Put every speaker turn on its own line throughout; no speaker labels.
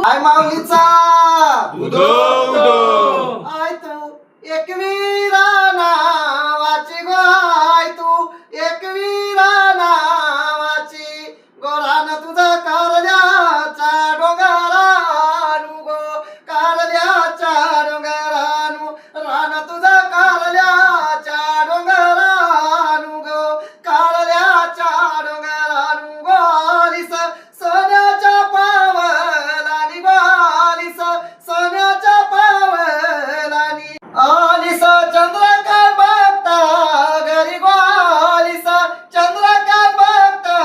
I माऊलीचा
उदो उदो
I तू एकवीरा नावाची गो आय तू एकवीरा नावाची गोरान तुझा कारल्याचा डोंगरानु गो कारल्याच्या डोंगरानु रान तुझा कारल्याच्या डोंगरानु गो कारल्याच्या डोंगरानु गो आलीस सोन्याच्या पावलानी गो आलीस सोन्याच्या पावलानी आलीस चंद्रकांत बघता घरी गो आलीस चंद्रकांत बघता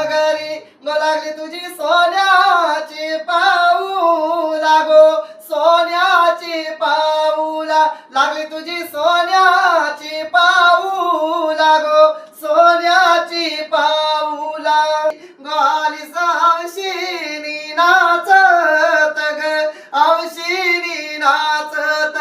घरी गो लागली तुझी सोन्याची पाऊला गो सोन्याची पाऊला लागली तुझी सोन्याची पाऊला गो सोन्याची पाऊला गो आलीस हौशीनी नाचत ग हौशीनी नाचत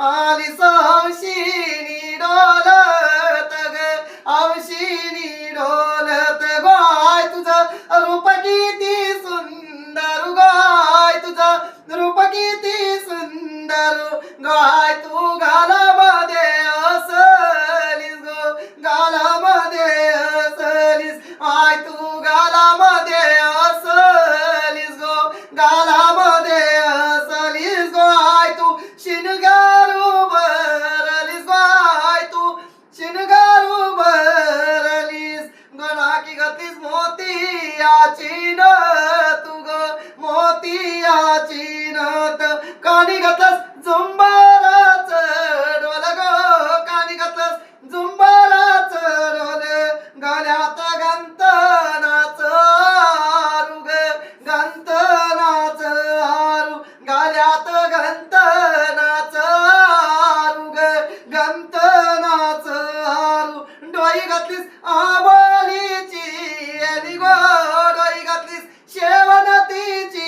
आलीस हौशीनी डोलत ग हौशीनी डोलत गाय तुझं रूप किती सुंदर गाय तुझं रूप किती सुंदर गाय तू गालामध्ये असलीस गो गालामध्ये असलीस आय तू गालामध्ये असलीस गो गालामध्ये असलीस गो आय तू शिनगारू भरलीस गो आय तू शिनगारू भरलीस गो नाकी घातलीस मोतियाची नथ तू ग मोतियाची नथ कानी घातलंस झुंबराचं डोल ग कानी घातलंस झुंबराचं डोल गळ्यात गंतनाचं हारू ग गंतनाचं हारू गळ्यात गंतनाचं हारू ग गंतनाचं हारू डोई घातलीस आबोलीची आणि गो डोई घातलीस शेवणतीची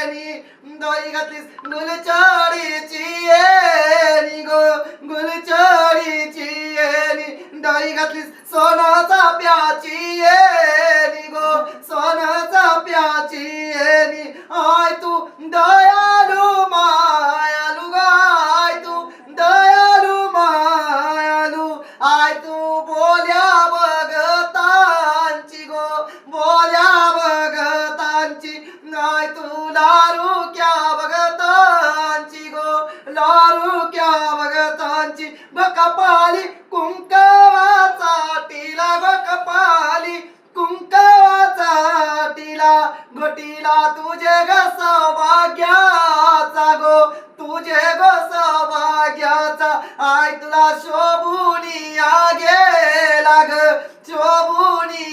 आणि डोई घातलीस गुलछडीची आणि गो गुलछडीची आणि डोई घातलीस सोनाचा प्याची आणि गो सोनाचा प्याची आणि I Tu दयालू मायालू guy Tu दयालू मायालू I तू बोल्या भगतांची गो बोल्या भगतांची आय तू लारुक्या भगतांची गो लारुक्या भगतांची कपाली कुंकवाचा टिला ग कपाली कुंकवाचा टिला गोटीला तुझे ग सौभाग्याचा गो तुझे ग सौभाग्याचा आय तुला शोभूनी गेला ग शोभूनी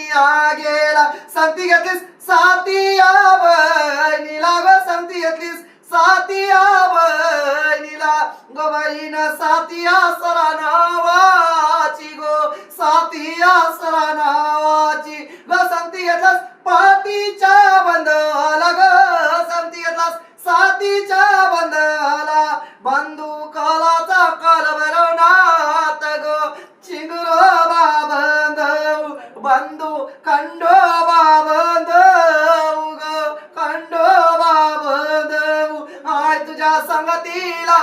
गेला संगती घेतलीस सातिया बहिणीला ग संगती घेतलीस सातिया बहिणीला गो बहीण सातिया सरा नावाची गो सातिया सरा नावाची ग संगती घेतलास पाठीच्या बंधाला ग संगती घेतलास सातीच्या बंधाला बंदुकालाचा कलबरवणात ग चिंगुरोबा बंधू बंधू खंडोबा बंधू ग खंडोबा बंधू आय तुझ्या संगतीला